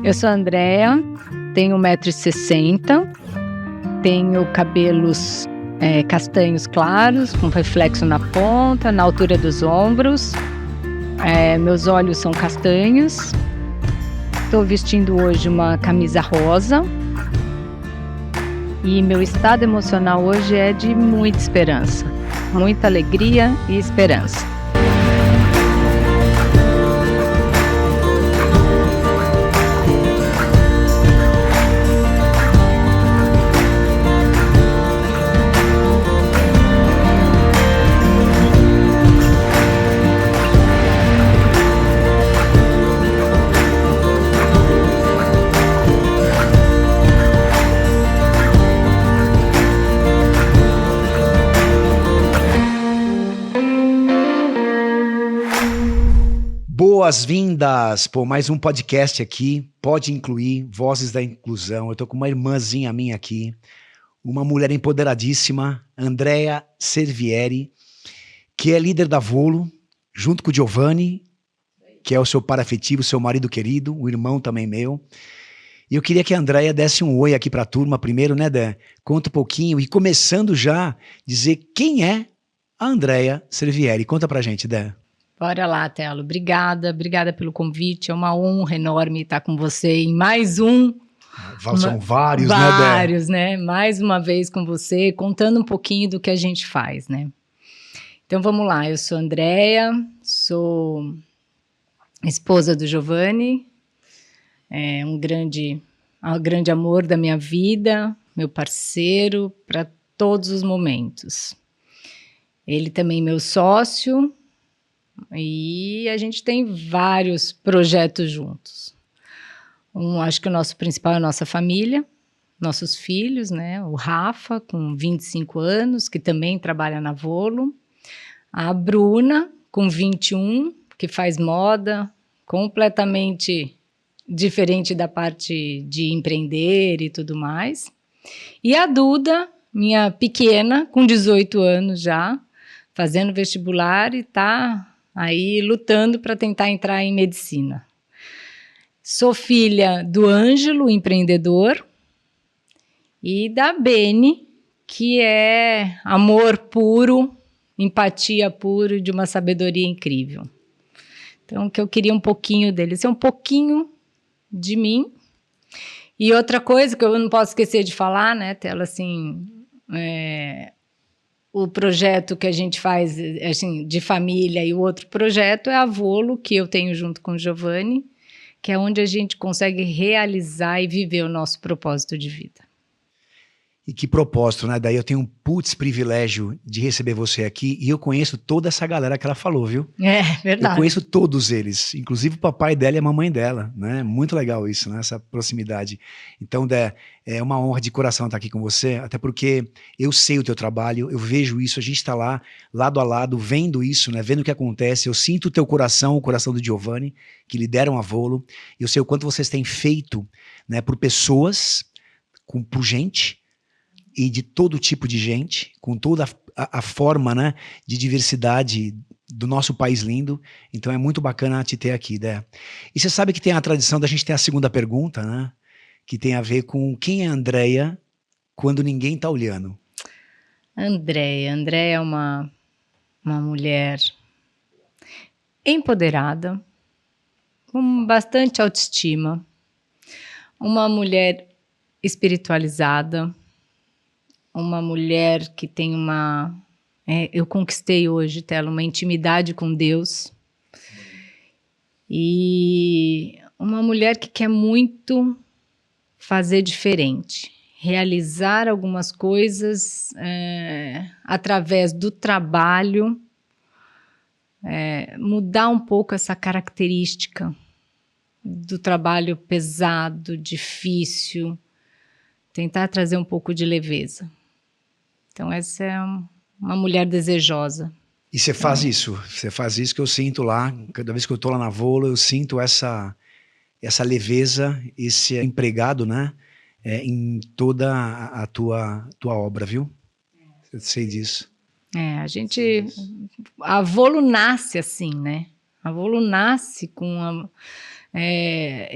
Eu sou a Andrea, tenho 1,60 m, tenho cabelos castanhos claros, com reflexo na ponta, na altura dos ombros. Meus olhos são castanhos. Estou vestindo hoje uma camisa rosa. E meu estado emocional hoje é de muita esperança, muita alegria e esperança. Boas-vindas por mais um podcast aqui, pode incluir Vozes da Inclusão. Eu tô com uma irmãzinha minha aqui, uma mulher empoderadíssima, Andrea Servieri, que é líder da Volo, junto com o Giovanni, que é o seu par afetivo, seu marido querido, o irmão também meu. E eu queria que a Andrea desse um oi aqui pra turma primeiro, né, Dé? Conta um pouquinho e começando já, dizer quem é a Andrea Servieri. Conta pra gente, Dé. Bora lá, Telo. Obrigada pelo convite. É uma honra enorme estar com você em mais um. São vários, né, Dé? Vários, né? Mais uma vez com você, contando um pouquinho do que a gente faz, né? Então vamos lá. Eu sou Andrea, sou esposa do Giovanni, um grande amor da minha vida, meu parceiro para todos os momentos. Ele também meu sócio. E a gente tem vários projetos juntos. Acho que o nosso principal é a nossa família, nossos filhos, né? O Rafa, com 25 anos, que também trabalha na Volo. A Bruna, com 21, que faz moda, completamente diferente da parte de empreender e tudo mais. E a Duda, minha pequena, com 18 anos já, fazendo vestibular e está aí lutando para tentar entrar em medicina. Sou filha do Ângelo, empreendedor, e da Beni, que é amor puro, empatia pura, de uma sabedoria incrível. Então, que eu queria um pouquinho deles, um pouquinho de mim. E outra coisa que eu não posso esquecer de falar, né, Tela, assim, o projeto que a gente faz assim, de família e o outro projeto é a Volo, que eu tenho junto com o Giovanni, que é onde a gente consegue realizar e viver o nosso propósito de vida. E que propósito, né? Daí eu tenho um privilégio de receber você aqui e eu conheço toda essa galera que ela falou, viu? É, verdade. Eu conheço todos eles, inclusive o papai dela e a mamãe dela, né? Muito legal isso, né? Essa proximidade. Então, Dé, é uma honra de coração estar aqui com você, até porque eu sei o teu trabalho, eu vejo isso, a gente está lá, lado a lado, vendo isso, né? Vendo o que acontece, eu sinto o teu coração, o coração do Giovanni, que lideram a Volo, eu sei o quanto vocês têm feito, né, por pessoas, por gente, e de todo tipo de gente, com toda a forma, né, de diversidade do nosso país lindo. Então é muito bacana te ter aqui, Dé. E você sabe que tem a tradição da gente ter a segunda pergunta, né, que tem a ver com quem é a Andrea quando ninguém tá olhando. Andrea é uma mulher empoderada, com bastante autoestima, uma mulher espiritualizada, uma mulher que tem eu conquistei hoje, Tela, uma intimidade com Deus. E uma mulher que quer muito fazer diferente, realizar algumas coisas através do trabalho, mudar um pouco essa característica do trabalho pesado, difícil, tentar trazer um pouco de leveza. Então essa é uma mulher desejosa. E você faz isso que eu sinto lá, cada vez que eu tô lá na Volo, eu sinto essa leveza, esse empregado, né, em toda a tua obra, viu? Eu sei disso. A Volo nasce assim, né? A Volo nasce com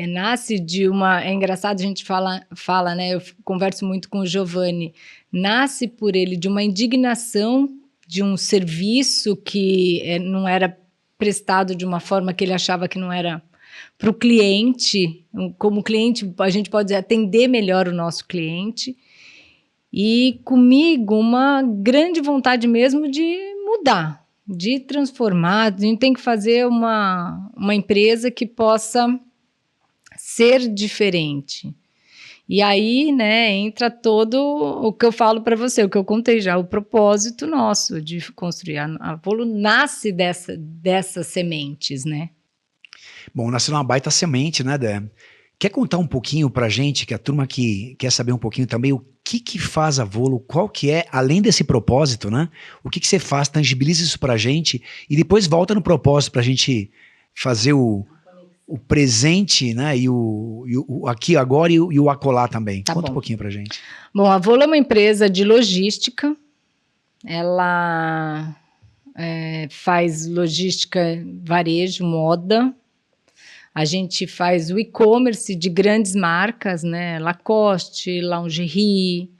nasce de uma... É engraçado, a gente fala, né? Eu converso muito com o Giovanni. Nasce por ele de uma indignação de um serviço que não era prestado de uma forma que ele achava que não era para o cliente. Como cliente, a gente pode atender melhor o nosso cliente. E comigo, uma grande vontade mesmo de mudar, de transformar. A gente tem que fazer uma empresa que possa ser diferente. E aí, né, entra todo o que eu falo para você, o que eu contei já, o propósito nosso de construir. A Volo nasce dessas sementes, né? Bom, nasceu uma baita semente, né, Dé? Quer contar um pouquinho pra gente, que a turma que quer saber um pouquinho também, o que faz a Volo, qual que é, além desse propósito, né? O que você faz, tangibiliza isso pra gente e depois volta no propósito pra gente fazer o presente, né? E o aqui, agora e o acolá também. Tá Conta bom. um pouquinho pra gente. Bom, a Volo é uma empresa de logística. Ela faz logística, varejo, moda. A gente faz o e-commerce de grandes marcas, né? Lacoste, Lingerie,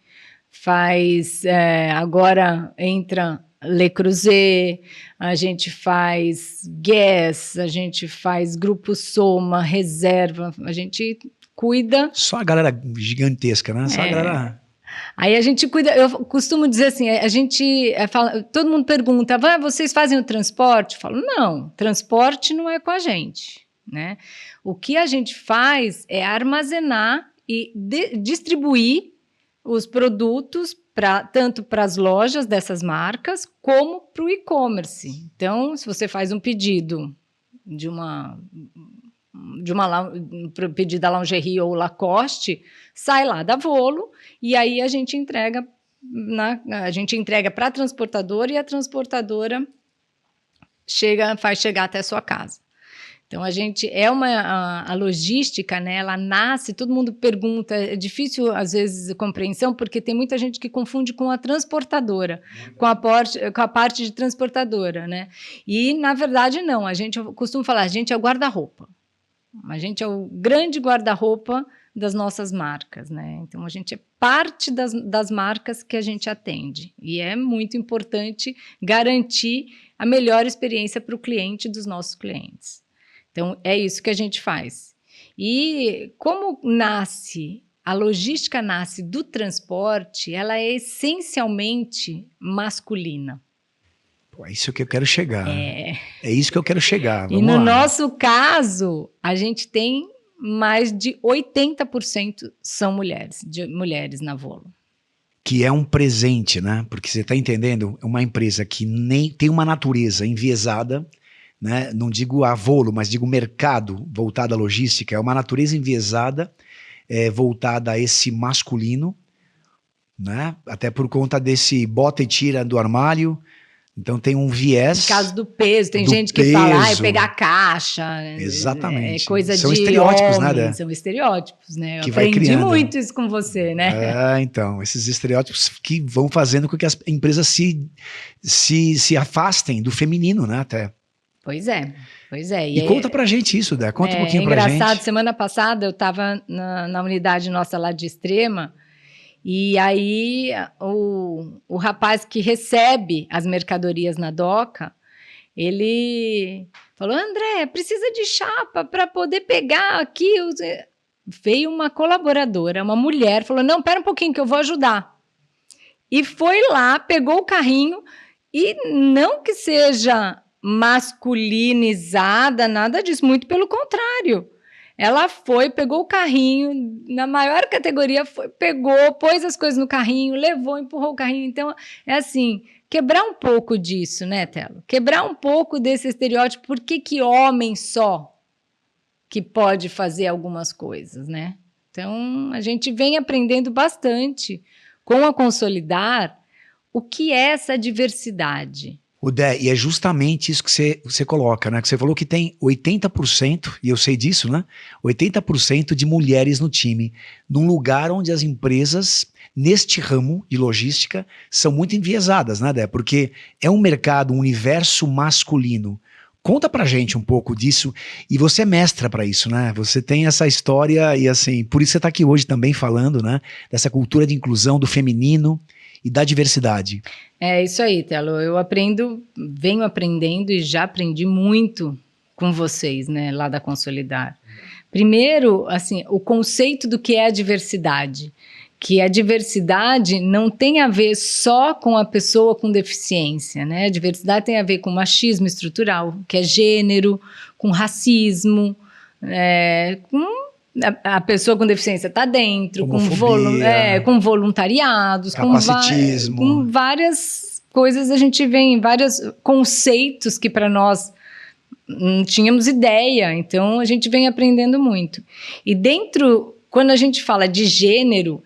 agora entra Le Creuset, a gente faz Guess, a gente faz Grupo Soma, Reserva, a gente cuida... Só a galera gigantesca, né? Só a galera... Aí a gente cuida, eu costumo dizer assim, a gente todo mundo pergunta, vocês fazem o transporte? Eu falo, não, transporte não é com a gente, né? O que a gente faz é armazenar e distribuir os produtos tanto para as lojas dessas marcas como para o e-commerce. Então, se você faz um pedido pedido da Lingerie ou Lacoste, sai lá da Volo e aí a gente entrega para a transportadora e a transportadora faz chegar até a sua casa. Então, a gente a logística, né, ela nasce, todo mundo pergunta, é difícil, às vezes, a compreensão, porque tem muita gente que confunde com a transportadora, com a parte de transportadora, né? E, na verdade, não, eu costumo falar, a gente é o guarda-roupa. A gente é o grande guarda-roupa das nossas marcas, né? Então, a gente é parte das marcas que a gente atende. E é muito importante garantir a melhor experiência para o cliente dos nossos clientes. Então, é isso que a gente faz. E como a logística nasce do transporte, ela é essencialmente masculina. É isso que eu quero chegar. É isso que eu quero chegar. Vamos lá. E no lá. nosso caso, a gente tem mais de 80% são mulheres na Volo. Que é um presente, né? Porque você está entendendo, é uma empresa que nem tem uma natureza enviesada, né? Não digo a Volo, mas digo mercado voltado à logística, é uma natureza enviesada, voltada a esse masculino, né? Até por conta desse bota e tira do armário. Então tem um viés. No caso do peso, tem gente que fala, pegar a caixa. Exatamente. Coisa são de estereótipos, homem, né? São estereótipos, né? Eu que aprendi muito isso com você, né? Então, esses estereótipos que vão fazendo com que as empresas se afastem do feminino, né? Até. Pois é. E conta pra gente isso, Dé. Conta um pouquinho pra gente. Engraçado, semana passada eu estava na unidade nossa lá de Extrema, e aí o rapaz que recebe as mercadorias na doca, ele falou, André, precisa de chapa para poder pegar aqui. Veio uma colaboradora, uma mulher, falou, não, pera um pouquinho que eu vou ajudar. E foi lá, pegou o carrinho, e não que seja masculinizada, nada disso, muito pelo contrário. Ela pegou o carrinho, na maior categoria, pegou, pôs as coisas no carrinho, levou, empurrou o carrinho. Então, é assim, quebrar um pouco disso, né, Telo? Quebrar um pouco desse estereótipo, por que homem só que pode fazer algumas coisas, né? Então, a gente vem aprendendo bastante com a Consolidar o que é essa diversidade. O Dé, e é justamente isso que você coloca, né? Que você falou que tem 80%, e eu sei disso, né? 80% de mulheres no time, num lugar onde as empresas, neste ramo de logística, são muito enviesadas, né, Dé? Porque é um mercado, um universo masculino Conta pra gente um pouco disso, e você é mestra para isso, né? Você tem essa história e assim, por isso você tá aqui hoje também falando, né? Dessa cultura de inclusão do feminino e da diversidade. É isso aí, Telo. Eu venho aprendendo e já aprendi muito com vocês, né, lá da Consolidar. Primeiro, assim, o conceito do que é a diversidade. Que a diversidade não tem a ver só com a pessoa com deficiência, né? A diversidade tem a ver com machismo estrutural, que é gênero, com racismo, com a pessoa com deficiência está dentro, com voluntariados, capacitismo. Com várias coisas. A gente vê em vários conceitos que para nós não tínhamos ideia, então a gente vem aprendendo muito. E dentro, quando a gente fala de gênero,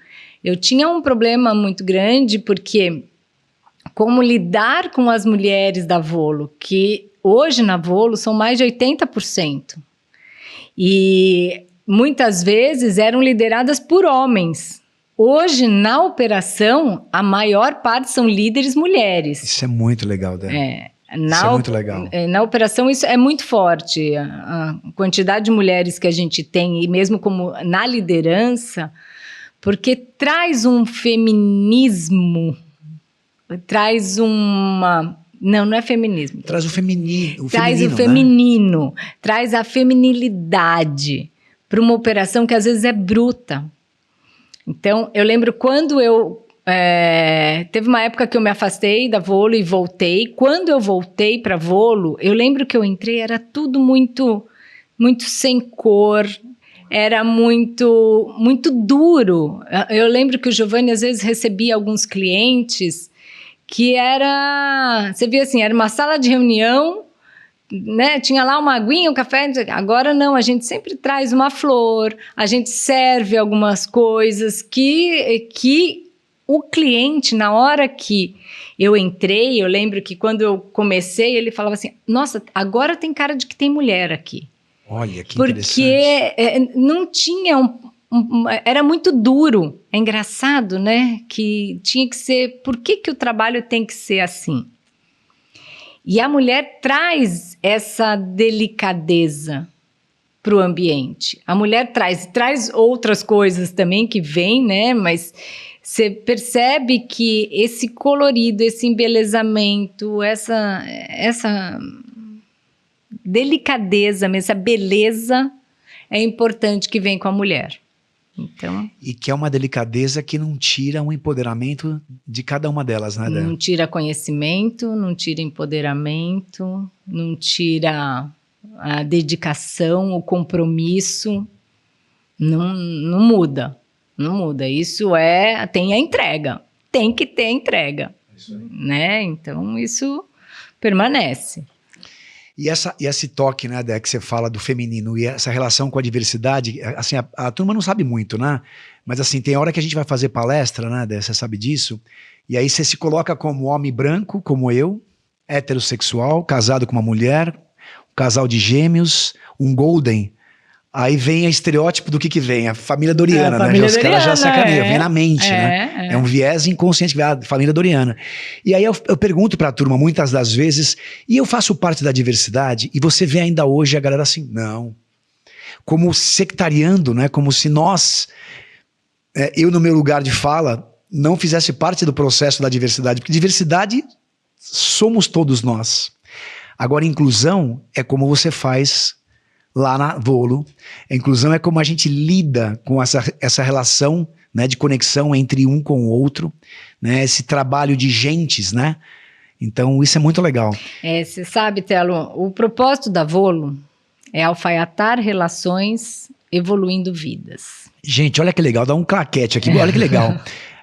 eu tinha um problema muito grande, porque como lidar com as mulheres da Volo, que hoje na Volo são mais de 80%. E muitas vezes eram lideradas por homens. Hoje, na operação, a maior parte são líderes mulheres. Isso é muito legal, Dé. Isso é muito legal. Na operação isso é muito forte. A quantidade de mulheres que a gente tem, e mesmo como na liderança, porque traz um feminismo, traz uma... Não é feminismo. Traz o feminino. Traz o feminino, né? Traz a feminilidade para uma operação que às vezes é bruta. Então, eu lembro quando teve uma época que eu me afastei da Volo e voltei. Quando eu voltei para Volo, eu lembro que eu entrei, era tudo muito, muito sem cor, era muito, muito duro. Eu lembro que o Giovanni às vezes recebia alguns clientes que você via assim, era uma sala de reunião, né? Tinha lá uma aguinha, um café. Agora não, a gente sempre traz uma flor, a gente serve algumas coisas que o cliente, na hora que eu entrei, eu lembro que quando eu comecei, ele falava assim, nossa, agora tem cara de que tem mulher aqui. Olha, que interessante. Porque não tinha era muito duro. É engraçado, né? Que tinha que ser... Por que o trabalho tem que ser assim? E a mulher traz essa delicadeza para o ambiente. A mulher traz outras coisas também que vêm, né? Mas você percebe que esse colorido, esse embelezamento, essa delicadeza, essa beleza é importante que vem com a mulher. Então, e que é uma delicadeza que não tira um empoderamento de cada uma delas, né, Dé? Não tira conhecimento, não tira empoderamento, não tira a dedicação, o compromisso, não muda, não muda. Isso tem a entrega, tem que ter a entrega, né? Então isso permanece. E esse toque, né, Dé, que você fala do feminino e essa relação com a diversidade, assim, a turma não sabe muito, né? Mas assim, tem hora que a gente vai fazer palestra, né, Dé, você sabe disso, e aí você se coloca como homem branco, como eu, heterossexual, casado com uma mulher, um casal de gêmeos, um golden. Aí vem o estereótipo do que vem, a família Doriana, né? Os caras já sacaneiam, vem na mente, né? É um viés inconsciente, a família Doriana. E aí eu pergunto pra turma muitas das vezes, e eu faço parte da diversidade, e você vê ainda hoje a galera assim, não. Como sectariando, né? Como se nós, eu no meu lugar de fala, não fizesse parte do processo da diversidade, porque diversidade somos todos nós. Agora, inclusão é como você faz lá na Volo. A inclusão é como a gente lida com essa relação, né, de conexão entre um com o outro, né, esse trabalho de gentes, né? Então isso é muito legal. Você sabe, Telo, o propósito da Volo é alfaiatar relações evoluindo vidas. Gente, olha que legal, dá um claquete aqui, olha que legal.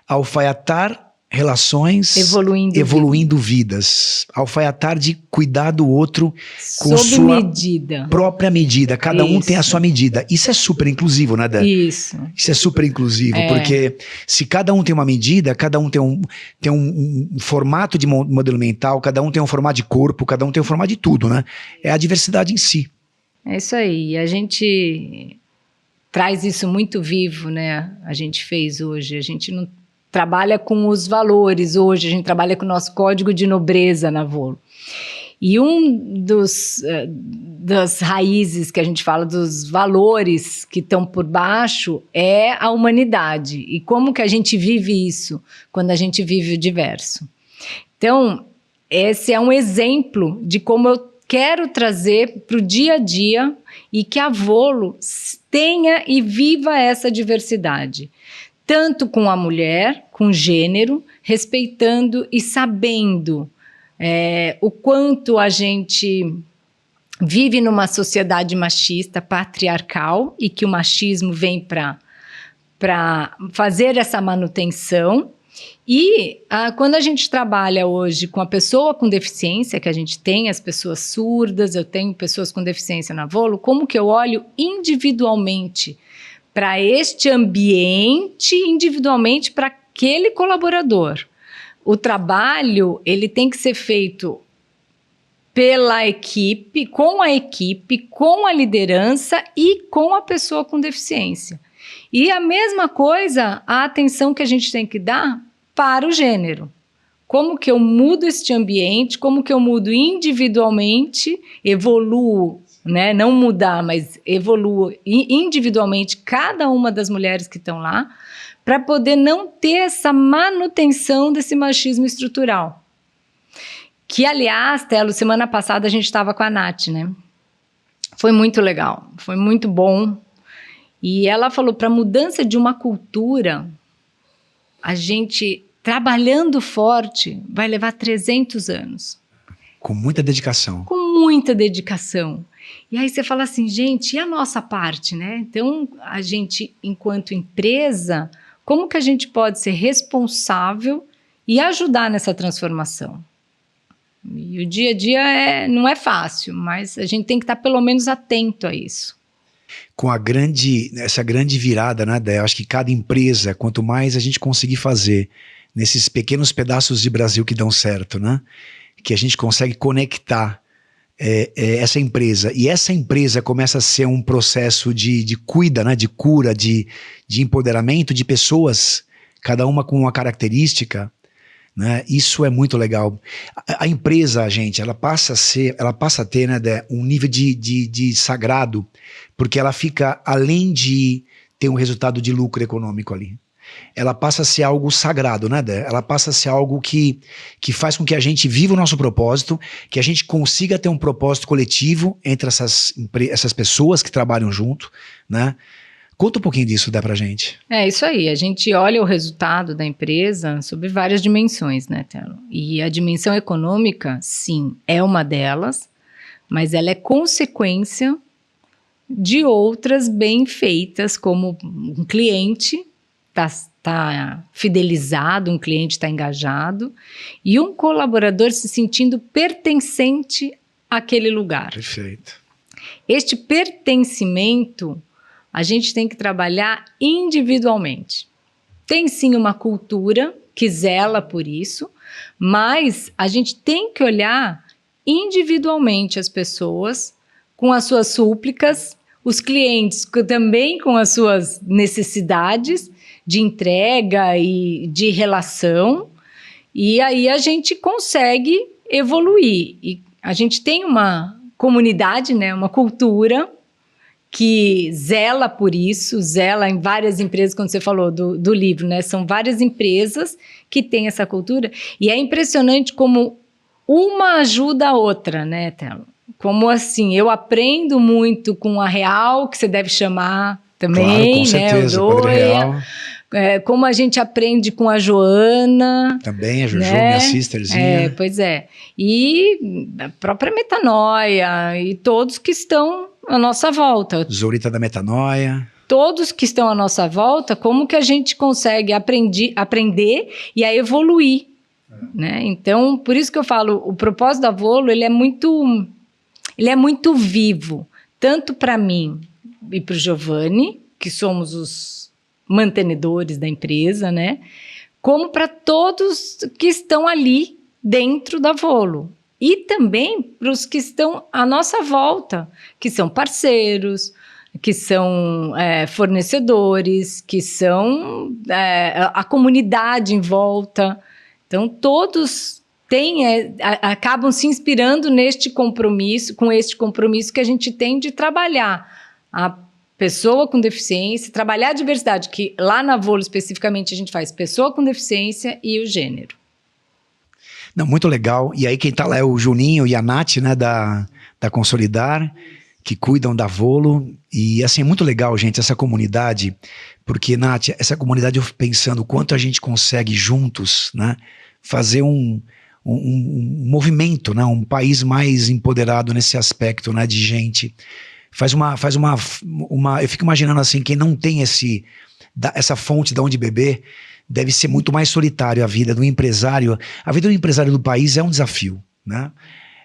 Alfaiatar relações evoluindo vidas. Alfaiatar de cuidar do outro com sua medida. Própria medida. Cada um tem a sua medida. Isso é super inclusivo, né, Dé? Isso é super inclusivo, porque se cada um tem uma medida, cada um tem um formato de modelo mental, cada um tem um formato de corpo, cada um tem um formato de tudo, né? É a diversidade em si. É isso aí. A gente traz isso muito vivo, né? A gente fez hoje. A gente não trabalha com os valores hoje, a gente trabalha com o nosso código de nobreza na Volo. E das raízes que a gente fala, dos valores que estão por baixo, é a humanidade. E como que a gente vive isso quando a gente vive o diverso? Então, esse é um exemplo de como eu quero trazer para o dia a dia e que a Volo tenha e viva essa diversidade. Tanto com a mulher, com gênero, respeitando e sabendo o quanto a gente vive numa sociedade machista, patriarcal, e que o machismo vem para fazer essa manutenção. E quando a gente trabalha hoje com a pessoa com deficiência, que a gente tem as pessoas surdas, eu tenho pessoas com deficiência na Volo, como que eu olho individualmente para este ambiente, individualmente para aquele colaborador? O trabalho, ele tem que ser feito pela equipe, com a liderança e com a pessoa com deficiência. E a mesma coisa, a atenção que a gente tem que dar para o gênero. Como que eu mudo este ambiente, como que eu mudo individualmente, evoluo, né? Não mudar, mas evoluo individualmente cada uma das mulheres que estão lá, para poder não ter essa manutenção desse machismo estrutural. Que, aliás, Telo, semana passada a gente estava com a Nath, né? Foi muito legal, foi muito bom. E ela falou, para a mudança de uma cultura, a gente, trabalhando forte, vai levar 300 anos. Com muita dedicação. Com muita dedicação. E aí você fala assim, gente, e a nossa parte, né? Então, a gente, enquanto empresa, como que a gente pode ser responsável e ajudar nessa transformação? E o dia a dia não é fácil, mas a gente tem que estar pelo menos atento a isso. Com essa grande virada, né, Dé? Eu acho que cada empresa, quanto mais a gente conseguir fazer nesses pequenos pedaços de Brasil que dão certo, né? Que a gente consegue conectar essa empresa, e essa empresa começa a ser um processo de cuida, né, de cura, de empoderamento de pessoas, cada uma com uma característica, né? Isso é muito legal. A empresa, gente, ela passa a ter, né, Dé, um nível de sagrado, porque ela fica, além de ter um resultado de lucro econômico ali, ela passa a ser algo sagrado, né, Dé? Ela passa a ser algo que faz com que a gente viva o nosso propósito, que a gente consiga ter um propósito coletivo entre essas pessoas que trabalham junto, né? Conta um pouquinho disso, Dé, pra gente. É isso aí, a gente olha o resultado da empresa sob várias dimensões, né, Telo? E a dimensão econômica, sim, é uma delas, mas ela é consequência de outras bem feitas, como um cliente está fidelizado, um cliente está engajado, e um colaborador se sentindo pertencente àquele lugar. Perfeito. Este pertencimento a gente tem que trabalhar individualmente. Tem sim uma cultura que zela por isso, mas a gente tem que olhar individualmente as pessoas com as suas súplicas, os clientes também com as suas necessidades de entrega e de relação, e aí a gente consegue evoluir. E a gente tem uma comunidade, né, uma cultura que zela por isso, zela em várias empresas, quando você falou do livro, né, são várias empresas que têm essa cultura, e é impressionante como uma ajuda a outra, né, Telo? Como assim, eu aprendo muito com a Real, que você deve chamar também, claro, com certeza, né, o Doia. Como a gente aprende com a Joana. Também, a Jojo, né? Minha sisterzinha. Pois é. E a própria Metanoia e todos que estão à nossa volta. Zorita da Metanoia. Todos que estão à nossa volta, como que a gente consegue aprender e a evoluir. Né? Então, por isso que eu falo, o propósito da Volo, ele é muito vivo. Tanto para mim e para o Giovanni, que somos os mantenedores da empresa, né? Como para todos que estão ali dentro da Volo. E também para os que estão à nossa volta, que são parceiros, que são fornecedores, que são a comunidade em volta. Então, todos acabam se inspirando neste compromisso, com este compromisso que a gente tem de trabalhar a pessoa com deficiência, trabalhar a diversidade, que lá na Volo especificamente a gente faz pessoa com deficiência e o gênero. Não, muito legal. E aí quem tá lá é o Juninho e a Nath, né, da Consolidar, que cuidam da Volo. E assim, é muito legal, gente, essa comunidade, porque, Nath, essa comunidade, eu fico pensando o quanto a gente consegue juntos, né, fazer um movimento, né, um país mais empoderado nesse aspecto, né, de gente. Eu fico imaginando assim, quem não tem essa fonte de onde beber, deve ser muito mais solitário a vida do empresário. A vida do empresário do país é um desafio, né?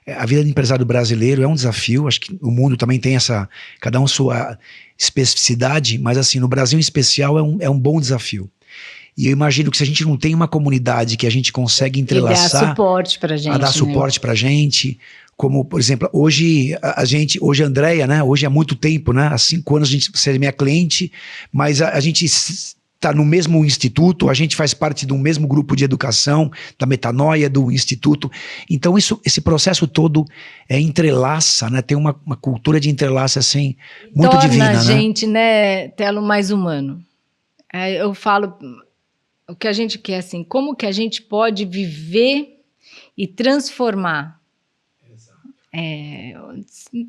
A vida do empresário brasileiro é um desafio, acho que o mundo também tem cada um sua especificidade, mas assim, no Brasil em especial é um bom desafio. E eu imagino que se a gente não tem uma comunidade que a gente consegue entrelaçar... E dar suporte pra gente. A dar suporte pra gente, como, por exemplo, hoje a Andréia, né, hoje há muito tempo, né, há 5 anos você é minha cliente, mas a gente está no mesmo instituto, a gente faz parte do mesmo grupo de educação, da Metanoia, do instituto. Então esse processo todo entrelaça, né? Tem uma cultura de entrelaça assim, muito torna divina, a né? gente, né, Telo, mais humano. Eu falo, o que a gente quer, assim, como que a gente pode viver e transformar.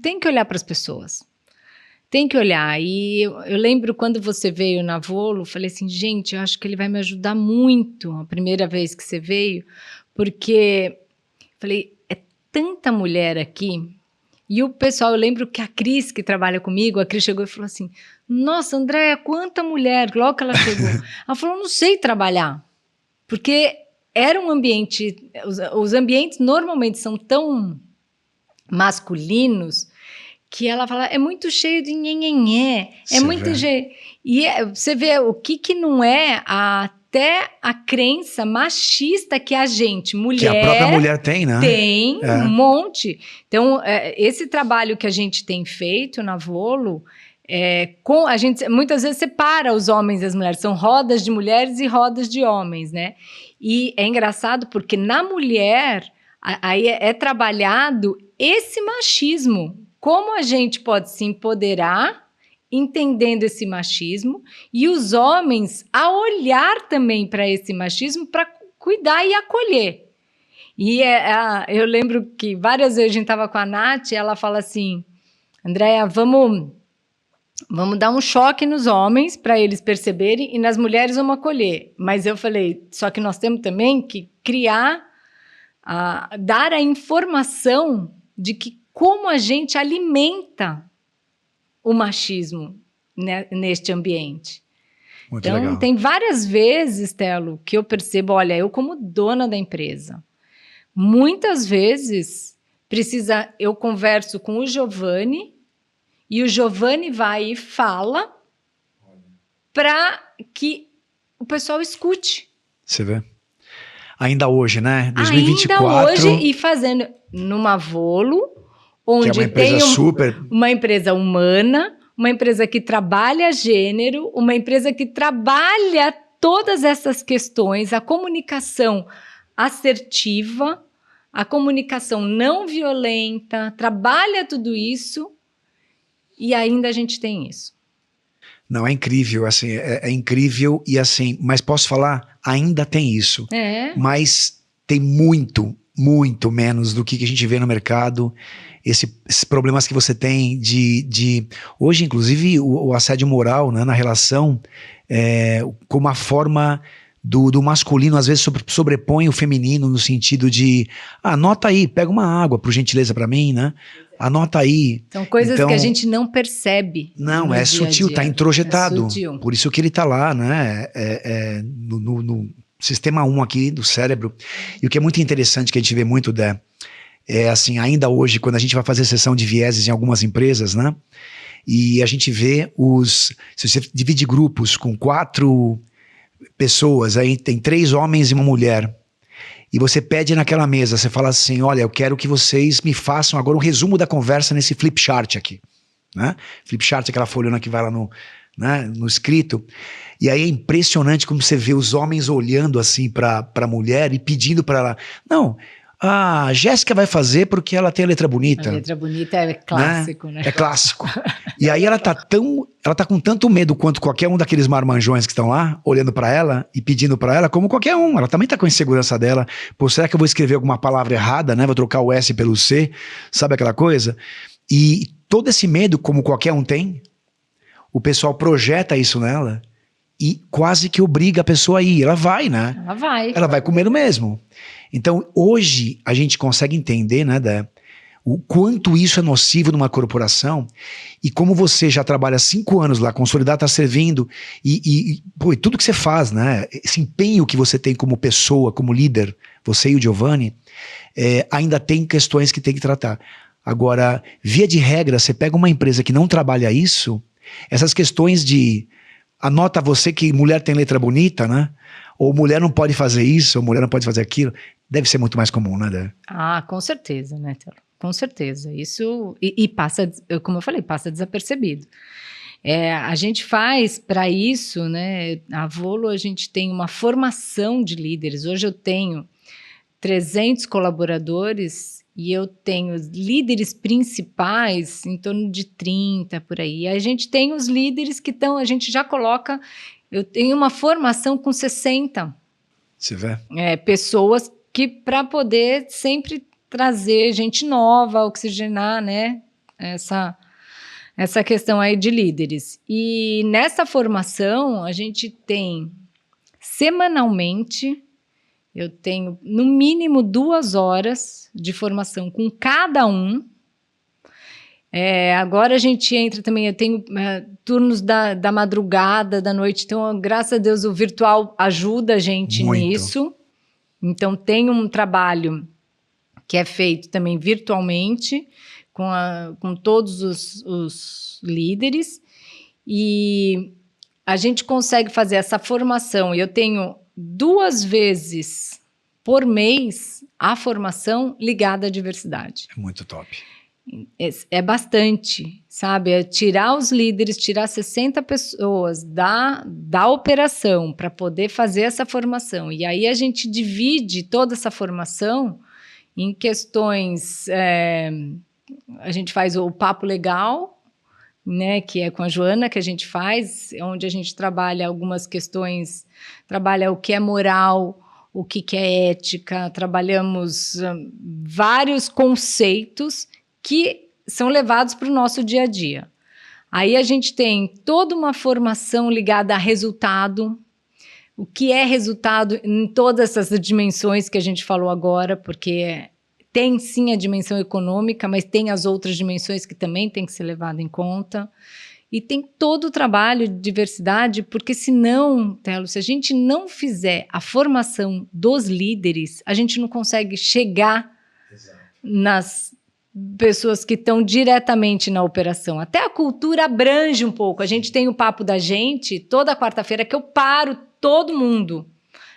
Tem que olhar para as pessoas. Tem que olhar. E eu lembro quando você veio na Volo, falei assim, gente, eu acho que ele vai me ajudar muito a primeira vez que você veio, porque falei, é tanta mulher aqui. E o pessoal, eu lembro que a Cris, que trabalha comigo, a Cris chegou e falou assim, nossa, Andréia, quanta mulher, logo que ela chegou. Ela falou, não sei trabalhar, porque era um ambiente, os ambientes normalmente são tão masculinos, que ela fala, é muito cheio de nhenhenhé, é muito cheio. E você vê o que não é até a crença machista que a gente, mulher... Que a própria mulher tem, né? Tem um monte. Então, esse trabalho que a gente tem feito na Volo, a gente muitas vezes separa os homens e as mulheres, são rodas de mulheres e rodas de homens, né? E é engraçado porque na mulher, aí é trabalhado esse machismo, como a gente pode se empoderar, entendendo esse machismo, e os homens a olhar também para esse machismo para cuidar e acolher. E eu lembro que várias vezes a gente estava com a Nath, e ela fala assim, Andréia, vamos dar um choque nos homens para eles perceberem, e nas mulheres vamos acolher. Mas eu falei, só que nós temos também que dar a informação de que como a gente alimenta o machismo neste ambiente. Muito então, legal. Tem várias vezes, Telo, que eu percebo, olha, eu como dona da empresa, muitas vezes eu converso com o Giovanni, e o Giovanni vai e fala para que o pessoal escute. Você vê? Ainda hoje, né? 2024. Ainda hoje, e fazendo numa Volo, onde que é uma empresa uma empresa humana, uma empresa que trabalha gênero, uma empresa que trabalha todas essas questões, a comunicação assertiva, a comunicação não violenta, trabalha tudo isso, e ainda a gente tem isso. Não, é incrível, assim, é incrível, e assim, mas posso falar, ainda tem isso, mas tem muito menos do que a gente vê no mercado, esses problemas que você tem hoje, inclusive, o assédio moral, né, na relação, como a forma do masculino, às vezes sobrepõe o feminino no sentido de, anota aí, pega uma água, por gentileza, para mim, né? Anota aí. São coisas que a gente não percebe. Não, é sutil, tá introjetado. Por isso que ele tá lá, né? No sistema 1 aqui do cérebro. E o que é muito interessante, que a gente vê muito, assim, ainda hoje, quando a gente vai fazer sessão de vieses em algumas empresas, né? E a gente vê se você divide grupos com 4 pessoas, aí tem 3 homens e uma mulher, e você pede naquela mesa, você fala assim, olha, eu quero que vocês me façam agora um resumo da conversa nesse flip chart aqui, né? Flip chart é aquela folhona que vai lá no escrito, e aí é impressionante como você vê os homens olhando assim para a mulher e pedindo para ela, não, A Jéssica vai fazer porque ela tem a letra bonita. A letra bonita é clássico, né? É clássico. E aí ela tá com tanto medo quanto qualquer um daqueles marmanjões que estão lá, olhando pra ela e pedindo pra ela, como qualquer um. Ela também tá com a insegurança dela. Pô, será que eu vou escrever alguma palavra errada, né? Vou trocar o S pelo C, sabe aquela coisa? E todo esse medo, como qualquer um tem, o pessoal projeta isso nela e quase que obriga a pessoa a ir. Ela vai, né? Ela vai. Ela vai com medo mesmo. Então, hoje, a gente consegue entender, né, o quanto isso é nocivo numa corporação e como você já trabalha 5 anos lá, consolidado, está servindo e tudo que você faz, né, esse empenho que você tem como pessoa, como líder, você e o Giovanni, ainda tem questões que tem que tratar. Agora, via de regra, você pega uma empresa que não trabalha isso, essas questões de anota você que mulher tem letra bonita, né? Ou mulher não pode fazer isso, ou mulher não pode fazer aquilo, deve ser muito mais comum, né, Dé? Ah, com certeza, né, Telo? Com certeza. Isso, e passa, como eu falei, passa desapercebido. A gente faz para isso, né, a Volo, a gente tem uma formação de líderes. Hoje eu tenho 300 colaboradores e eu tenho líderes principais em torno de 30 por aí. E a gente tem os líderes que estão, a gente já coloca, eu tenho uma formação com 60. Você vê? Pessoas que para poder sempre trazer gente nova, oxigenar, né, essa questão aí de líderes. E nessa formação a gente tem semanalmente, eu tenho no mínimo 2 horas de formação com cada um. Agora a gente entra também, eu tenho turnos da madrugada, da noite, então graças a Deus o virtual ajuda a gente nisso. Então tem um trabalho que é feito também virtualmente com todos os líderes e a gente consegue fazer essa formação. Eu tenho 2 vezes por mês a formação ligada à diversidade. É muito top. É bastante, sabe? É tirar os líderes, tirar 60 pessoas da operação para poder fazer essa formação. E aí a gente divide toda essa formação em questões... a gente faz o papo legal, né, que é com a Joana que a gente faz, onde a gente trabalha algumas questões, trabalha o que é moral, o que é ética, trabalhamos vários conceitos que são levados para o nosso dia a dia. Aí a gente tem toda uma formação ligada a resultado, o que é resultado em todas essas dimensões que a gente falou agora, porque tem sim a dimensão econômica, mas tem as outras dimensões que também tem que ser levada em conta. E tem todo o trabalho de diversidade, porque senão, Telo, se a gente não fizer a formação dos líderes, a gente não consegue chegar nas pessoas que estão diretamente na operação. Até a cultura abrange um pouco. A gente tem o papo da gente toda quarta-feira que eu paro todo mundo.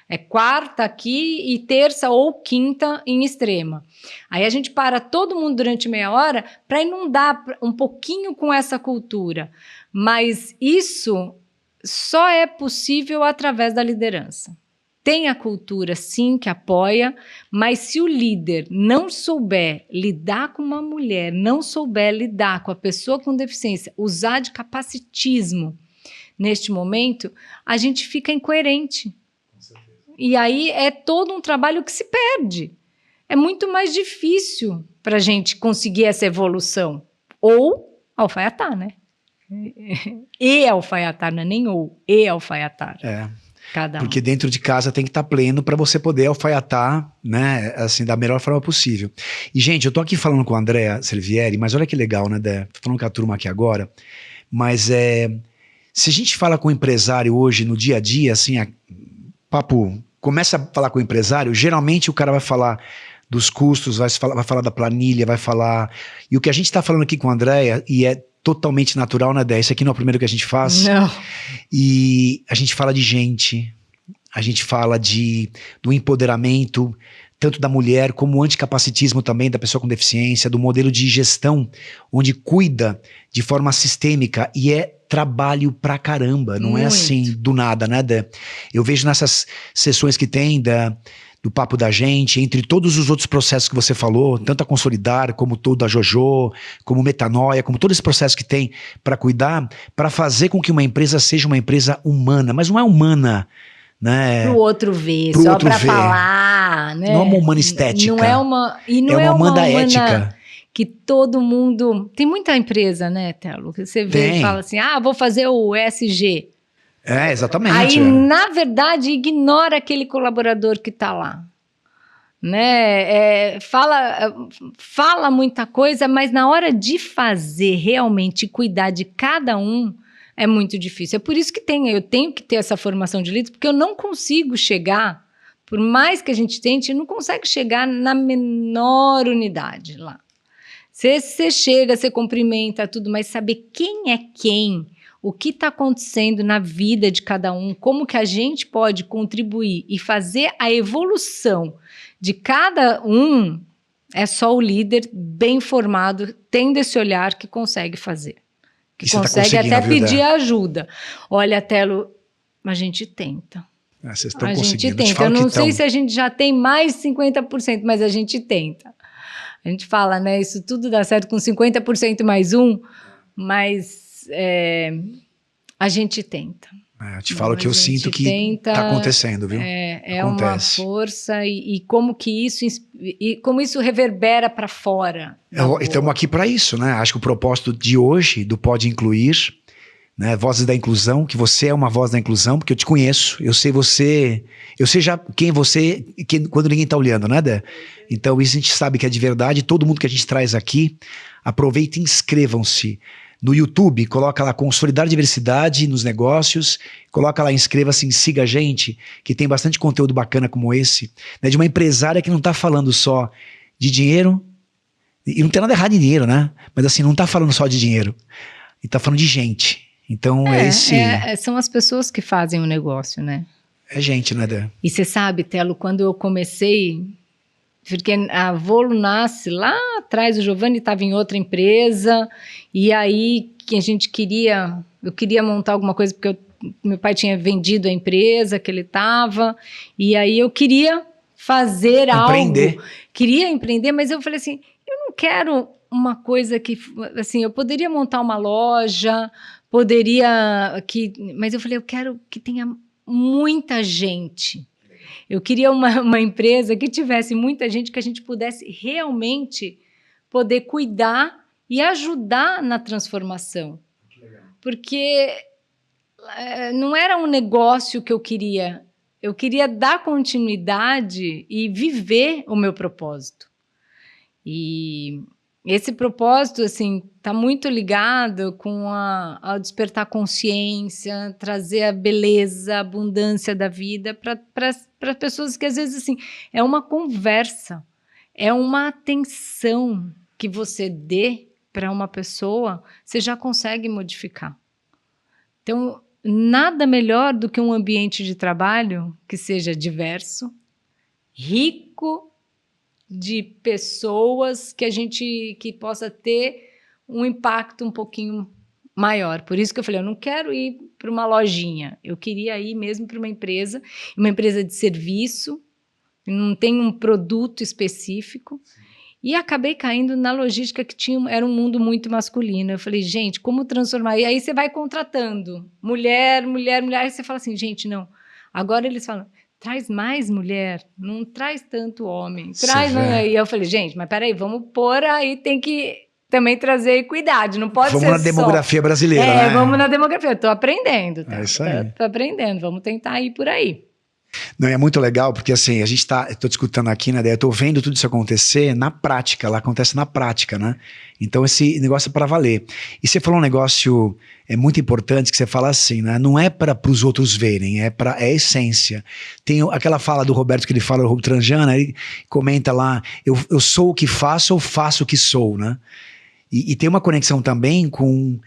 É quarta aqui e terça ou quinta em Extrema. Aí a gente para todo mundo durante meia hora para inundar um pouquinho com essa cultura. Mas isso só é possível através da liderança. Tem a cultura, sim, que apoia, mas se o líder não souber lidar com uma mulher, não souber lidar com a pessoa com deficiência, usar de capacitismo neste momento, a gente fica incoerente. E aí é todo um trabalho que se perde. É muito mais difícil para a gente conseguir essa evolução. Ou alfaiatar, né? E alfaiatar, não é nem ou, e alfaiatar. Cada um. Porque dentro de casa tem que estar pleno para você poder alfaiatar, né, assim, da melhor forma possível. E, gente, eu tô aqui falando com a Andrea Servieri, mas olha que legal, né, Dé? Tô falando com a turma aqui agora, mas se a gente fala com o empresário hoje, no dia a dia, assim, papo, começa a falar com o empresário, geralmente o cara vai falar dos custos, vai falar da planilha, vai falar... E o que a gente tá falando aqui com a Andrea, e é totalmente natural, né, Dé? Isso aqui não é o primeiro que a gente faz. Não. E a gente fala de gente, a gente fala do empoderamento, tanto da mulher como o anticapacitismo também, da pessoa com deficiência, do modelo de gestão, onde cuida de forma sistêmica e é trabalho pra caramba, não é assim do nada, né, Dé? Eu vejo nessas sessões que tem do papo da gente, entre todos os outros processos que você falou, tanto a Consolidar, como todo a Jojo, como Metanoia, como todo esse processo que tem para cuidar, para fazer com que uma empresa seja uma empresa humana, mas não é humana, né? Pro outro ver, Pro só outro para ver. falar, né? Não é uma humana estética. Não é uma, e não é uma humana ética. Que todo mundo... Tem muita empresa, né, Telo? Que você vê e fala assim, vou fazer o ESG. Exatamente. Aí, na verdade, ignora aquele colaborador que está lá. Né? Fala muita coisa, mas na hora de fazer realmente cuidar de cada um, é muito difícil. É por isso que eu tenho que ter essa formação de líder, porque eu não consigo chegar, por mais que a gente tente, não consegue chegar na menor unidade lá. Você chega, você cumprimenta tudo, mas saber quem é quem, o que está acontecendo na vida de cada um, como que a gente pode contribuir e fazer a evolução de cada um, é só o líder bem formado, tendo esse olhar, que consegue fazer. Que consegue até pedir ajuda. Olha, Telo, a gente tenta. Vocês estão conseguindo. A gente tenta. Eu não sei se a gente já tem mais de 50%, mas a gente tenta. A gente fala, né? Isso tudo dá certo com 50% mais um, mas a gente tenta. Eu te falo que eu sinto que está acontecendo, viu? É uma força e como isso reverbera para fora. Estamos aqui para isso, né? Acho que o propósito de hoje, do Pode Incluir, né? Vozes da Inclusão, que você é uma voz da inclusão, porque eu te conheço, eu sei já quem você, quando ninguém está olhando, né, Dé? Então isso a gente sabe que é de verdade. Todo mundo que a gente traz aqui, aproveita e inscrevam-se. No YouTube, coloca lá Consolidar Diversidade nos Negócios, coloca lá, inscreva-se, siga a gente, que tem bastante conteúdo bacana como esse, né, de uma empresária que não está falando só de dinheiro, e não tem nada errado em dinheiro, né? Mas assim, não está falando só de dinheiro, e está falando de gente. Então são as pessoas que fazem o negócio, né? É gente, né, Dé? E você sabe, Telo, quando eu comecei... Porque a Volo nasce lá atrás, o Giovanni estava em outra empresa, e aí que eu queria montar alguma coisa, porque meu pai tinha vendido a empresa que ele estava, e aí eu queria fazer algo. Queria empreender, mas eu falei assim, eu não quero uma coisa que, assim, eu poderia montar uma loja, mas eu falei, eu quero que tenha muita gente. Eu queria uma empresa que tivesse muita gente, que a gente pudesse realmente poder cuidar e ajudar na transformação. Porque não era um negócio que eu queria dar continuidade e viver o meu propósito. E esse propósito, assim, está muito ligado com ao despertar consciência, trazer a beleza, a abundância da vida para pessoas que, às vezes, assim, é uma conversa, é uma atenção que você dê para uma pessoa, você já consegue modificar. Então, nada melhor do que um ambiente de trabalho que seja diverso, rico, de pessoas que possa ter um impacto um pouquinho maior. Por isso que eu falei, eu não quero ir para uma lojinha, eu queria ir mesmo para uma empresa de serviço, não tem um produto específico. E acabei caindo na logística era um mundo muito masculino. Eu falei, gente, como transformar? E aí você vai contratando mulher, aí você fala assim, gente, não. Agora eles falam, traz mais mulher, não traz tanto homem. E eu falei, gente, mas peraí, vamos pôr aí, tem que também trazer equidade, não pode ser só... Vamos na demografia brasileira, né? Vamos na demografia, eu tô aprendendo. É isso aí. Tô aprendendo, vamos tentar ir por aí. Não, é muito legal, porque assim, eu tô te escutando aqui, né, eu tô vendo tudo isso acontecer na prática, lá acontece na prática, né? Então esse negócio é para valer. E você falou um negócio muito importante, que você fala assim, né? Não é para os outros verem, é a essência. Tem aquela fala do Roberto que ele fala, o Tranjana, ele comenta lá, eu sou o que faço, ou faço o que sou, né? E tem uma conexão também com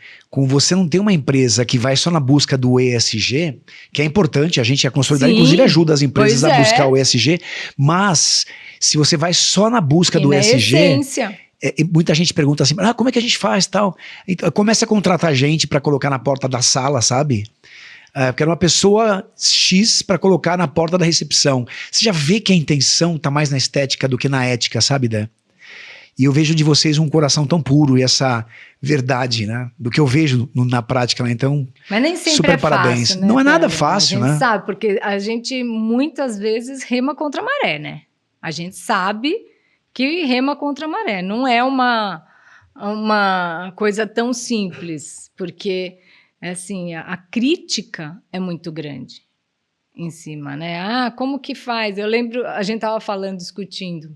você não ter uma empresa que vai só na busca do ESG, que é importante, a gente, a Consolidar, inclusive ajuda as empresas a buscar o ESG, mas se você vai só na busca do ESG... Essência. Muita gente pergunta assim, como é que a gente faz tal? Então, começa a contratar gente para colocar na porta da sala, sabe? Eu quero uma pessoa X para colocar na porta da recepção. Você já vê que a intenção tá mais na estética do que na ética, sabe, Dé? E eu vejo de vocês um coração tão puro e essa verdade, né? Do que eu vejo na prática, né? Então, mas nem sempre super é parabéns. fácil, né, não é nada Telo? fácil, A gente né? sabe, porque a gente muitas vezes rema contra a maré, né? A gente sabe que rema contra a maré. Não é uma coisa tão simples, porque assim, a crítica é muito grande em cima, né? Ah, como que faz? Eu lembro, a gente estava falando, discutindo.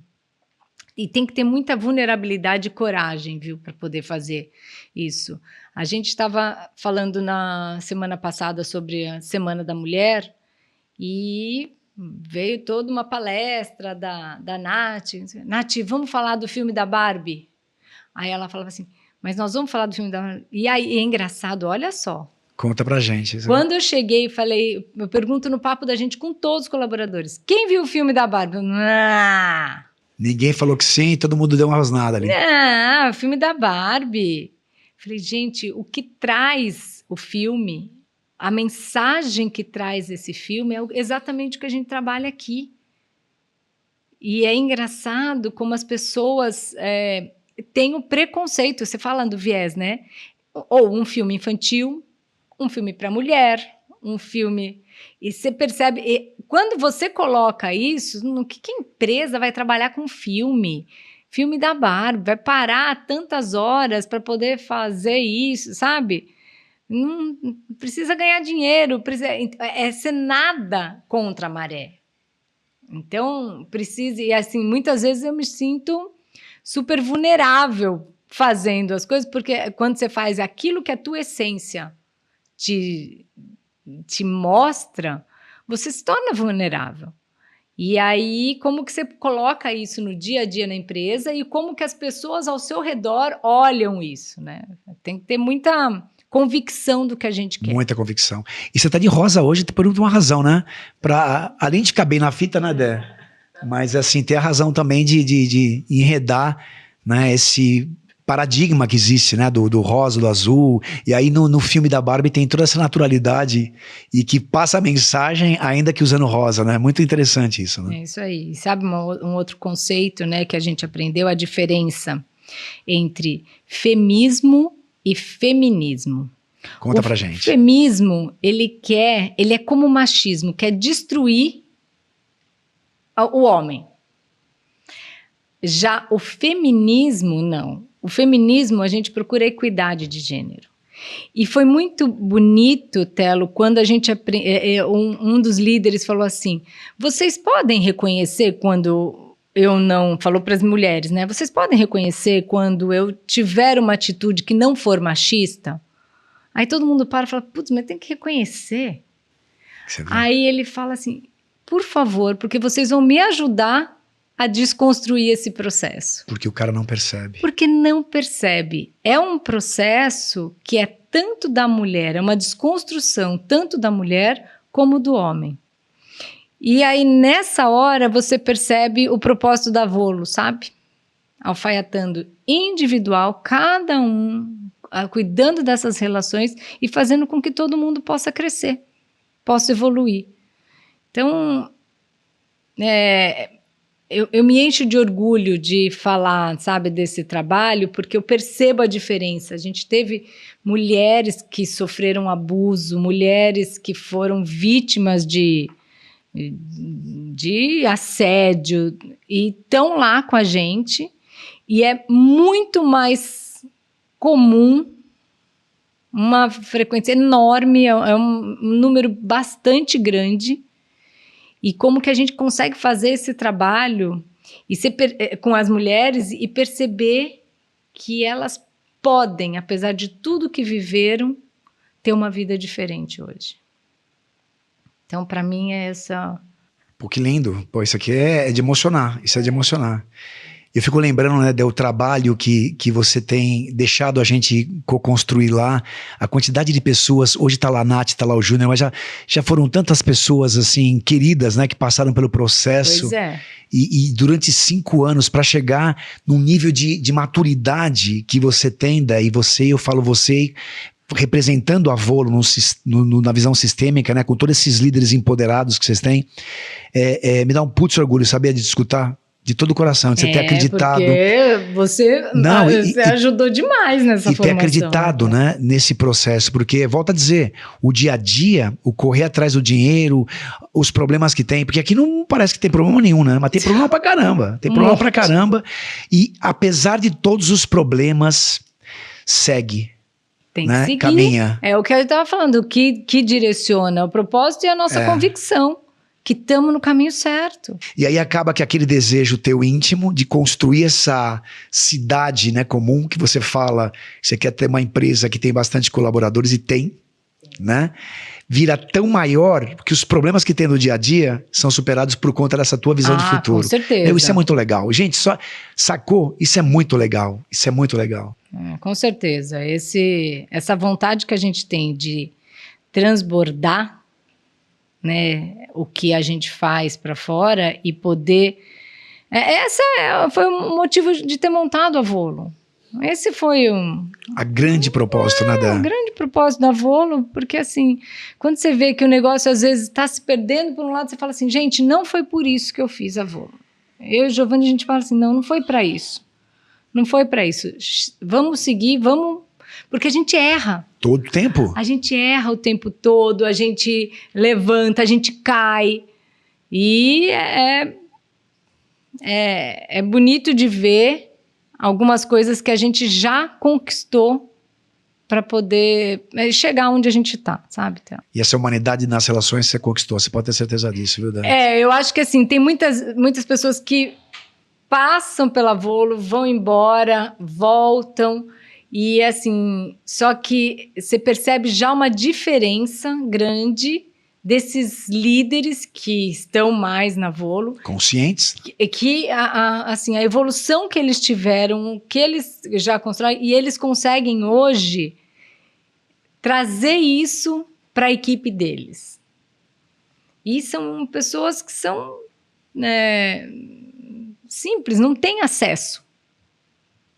E tem que ter muita vulnerabilidade e coragem, viu, para poder fazer isso. A gente estava falando na semana passada sobre a Semana da Mulher e veio toda uma palestra da Nath. Nath, vamos falar do filme da Barbie? Aí ela falava assim, mas nós vamos falar do filme da Barbie? E aí é engraçado, olha só. Conta pra gente. Quando eu cheguei e falei, eu pergunto no papo da gente com todos os colaboradores, quem viu o filme da Barbie? Ninguém falou que sim, todo mundo deu uma rosnada ali. Não, o filme da Barbie. Falei, gente, o que traz o filme, a mensagem que traz esse filme é exatamente o que a gente trabalha aqui. E é engraçado como as pessoas têm o preconceito, você fala do viés, né? Ou um filme infantil, um filme para mulher, um filme... E você percebe, quando você coloca isso, no que a empresa vai trabalhar com filme da Barbie, vai parar tantas horas para poder fazer isso, sabe? Não precisa ganhar dinheiro, é ser nada contra a maré. Então, precisa, e assim, muitas vezes eu me sinto super vulnerável fazendo as coisas, porque quando você faz aquilo que a tua essência te mostra, você se torna vulnerável. E aí, como que você coloca isso no dia a dia na empresa e como que as pessoas ao seu redor olham isso, né? Tem que ter muita convicção do que a gente quer. Muita convicção. E você tá de rosa hoje por uma razão, né? Além de ficar bem na fita, né, Dé? Mas, assim, ter a razão também de enredar, né, esse paradigma que existe, né, do rosa, do azul, e aí no filme da Barbie tem toda essa naturalidade e que passa a mensagem ainda que usando rosa, né, muito interessante isso, né? É isso aí, sabe um outro conceito, né, que a gente aprendeu, a diferença entre feminismo e feminismo. Conta pra gente. O feminismo, ele é como o machismo, quer destruir o homem. Já o feminismo, não. O feminismo, a gente procura equidade de gênero. E foi muito bonito, Telo, quando a gente um dos líderes falou assim, vocês podem reconhecer quando eu não... Falou para as mulheres, né? Vocês podem reconhecer quando eu tiver uma atitude que não for machista? Aí todo mundo para e fala, putz, mas tem que reconhecer. Aí ele fala assim, por favor, porque vocês vão me ajudar a desconstruir esse processo. Porque o cara não percebe. Porque não percebe. É um processo que é tanto da mulher, é uma desconstrução tanto da mulher como do homem. E aí, nessa hora, você percebe o propósito da Volo, sabe? Alfaiatando individual, cada um, cuidando dessas relações e fazendo com que todo mundo possa crescer, possa evoluir. Então, eu me encho de orgulho de falar, sabe, desse trabalho, porque eu percebo a diferença. A gente teve mulheres que sofreram abuso, mulheres que foram vítimas de assédio e estão lá com a gente, e é muito mais comum, uma frequência enorme, é um número bastante grande. E como que a gente consegue fazer esse trabalho com as mulheres e perceber que elas podem, apesar de tudo que viveram, ter uma vida diferente hoje. Então, para mim, é essa... Pô, que lindo. Pô, isso aqui é de emocionar. Isso é de emocionar. Eu fico lembrando, né, do trabalho que você tem deixado a gente co-construir lá, a quantidade de pessoas, hoje tá lá a Nath, tá lá o Júnior, mas já foram tantas pessoas, assim, queridas, né, que passaram pelo processo. Pois é. E durante 5 anos, para chegar num nível de maturidade que você tem, e eu falo você, representando a Volo na visão sistêmica, né, com todos esses líderes empoderados que vocês têm, me dá um putz orgulho, sabia, de te escutar de todo o coração, de você ter acreditado. Porque você ajudou demais nessa formação. E ter acreditado, né, nesse processo, porque, volto a dizer, o dia a dia, o correr atrás do dinheiro, os problemas que tem, porque aqui não parece que tem problema nenhum, né, mas tem problema pra caramba, e apesar de todos os problemas, segue. Tem que seguir. Caminha. É o que eu estava falando, o que direciona o propósito e a nossa convicção, que estamos no caminho certo. E aí acaba que aquele desejo teu íntimo de construir essa cidade, né, comum, que você fala, você quer ter uma empresa que tem bastante colaboradores, e tem, né? Vira tão maior que os problemas que tem no dia a dia são superados por conta dessa tua visão de futuro. Com certeza. Isso é muito legal. Gente, só sacou? Isso é muito legal. Isso é muito legal. Com certeza. Essa vontade que a gente tem de transbordar, né, o que a gente faz para fora e poder... foi o motivo de ter montado a Volo. Esse foi a grande propósito, né, Dan? O grande propósito da Volo, porque assim, quando você vê que o negócio às vezes está se perdendo por um lado, você fala assim, gente, não foi por isso que eu fiz a Volo. Eu e o Giovanni, a gente fala assim, não foi para isso. Não foi para isso. Vamos seguir, porque a gente erra. Todo tempo. A gente erra o tempo todo, a gente levanta, a gente cai. E é bonito de ver algumas coisas que a gente já conquistou para poder chegar onde a gente está, sabe? E essa humanidade nas relações você conquistou, você pode ter certeza disso, viu, Dani? Eu acho que assim, tem muitas pessoas que passam pela Volo, vão embora, voltam, e assim, só que você percebe já uma diferença grande desses líderes que estão mais na Volo. Conscientes. Assim, a evolução que eles tiveram, que eles já constroem, e eles conseguem hoje trazer isso para a equipe deles. E são pessoas que são simples, não têm acesso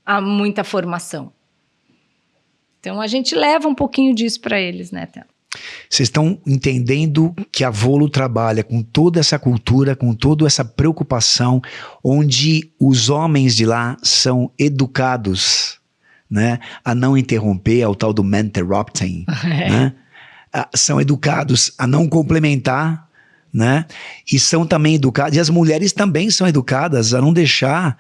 a muita formação. Então, a gente leva um pouquinho disso para eles, né, Théo? Vocês estão entendendo que a Volo trabalha com toda essa cultura, com toda essa preocupação, onde os homens de lá são educados, né, a não interromper, ao tal do interrupting, né? São educados a não complementar, né? E são também educados, e as mulheres também são educadas a não deixar,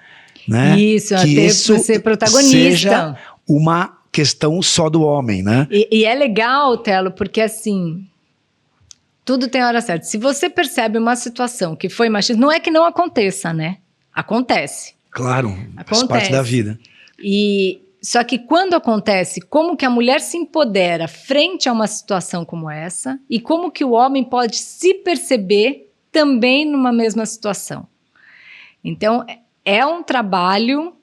né, isso, que até isso ser protagonista. Seja uma questão só do homem, né? E é legal, Telo, porque assim, tudo tem a hora certa. Se você percebe uma situação que foi machista, não é que não aconteça, né? Acontece. Claro, faz parte da vida. Só que quando acontece, como que a mulher se empodera frente a uma situação como essa e como que o homem pode se perceber também numa mesma situação. Então, é um trabalho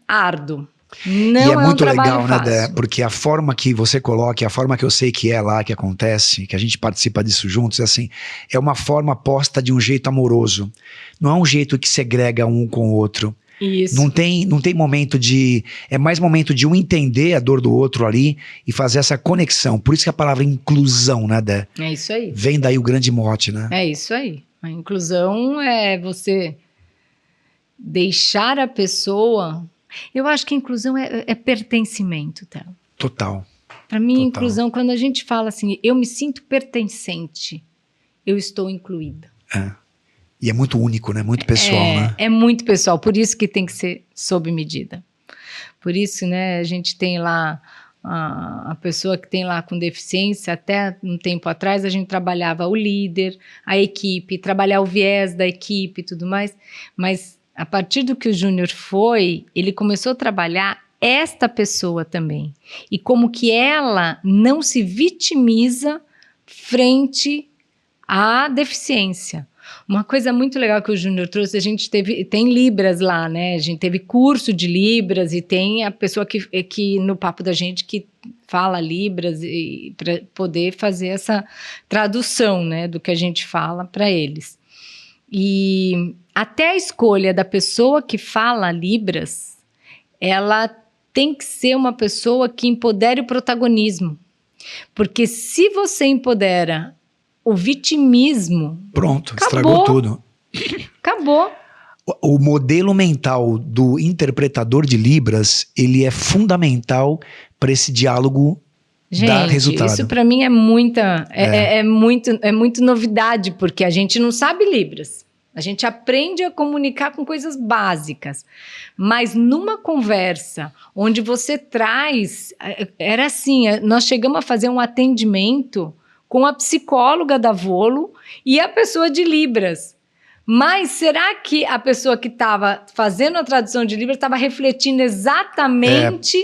árduo. Não e é muito um legal, né, fácil. Dé? Porque a forma que você coloca, a forma que eu sei que é lá, que acontece, que a gente participa disso juntos, é assim, é uma forma posta de um jeito amoroso. Não é um jeito que segrega um com o outro. Isso. Não tem momento de... É mais momento de um entender a dor do outro ali e fazer essa conexão. Por isso que a palavra inclusão, né, Dé? É isso aí. Vem daí o grande mote, né? É isso aí. A inclusão é você deixar a pessoa... Eu acho que inclusão é pertencimento, tá? Total. Para mim, inclusão, quando a gente fala assim, eu me sinto pertencente, eu estou incluída. E é muito único, né? Muito pessoal, né? É muito pessoal, por isso que tem que ser sob medida. Por isso, né, a gente tem lá a pessoa que tem lá com deficiência, até um tempo atrás a gente trabalhava o líder, a equipe, trabalhar o viés da equipe e tudo mais, mas a partir do que o Júnior foi, ele começou a trabalhar esta pessoa também. E como que ela não se vitimiza frente à deficiência. Uma coisa muito legal que o Júnior trouxe, a gente tem Libras lá, né? A gente teve curso de Libras e tem a pessoa que no papo da gente que fala Libras para poder fazer essa tradução, né, do que a gente fala para eles. E até a escolha da pessoa que fala Libras, ela tem que ser uma pessoa que empodere o protagonismo. Porque se você empodera o vitimismo... Pronto, acabou, estragou tudo. Acabou. O modelo mental do interpretador de Libras, ele é fundamental para esse diálogo dar resultado. Isso para mim é muito novidade, porque a gente não sabe Libras. A gente aprende a comunicar com coisas básicas. Mas numa conversa onde você traz... Era assim, nós chegamos a fazer um atendimento com a psicóloga da Volo e a pessoa de Libras. Mas será que a pessoa que estava fazendo a tradução de Libras estava refletindo exatamente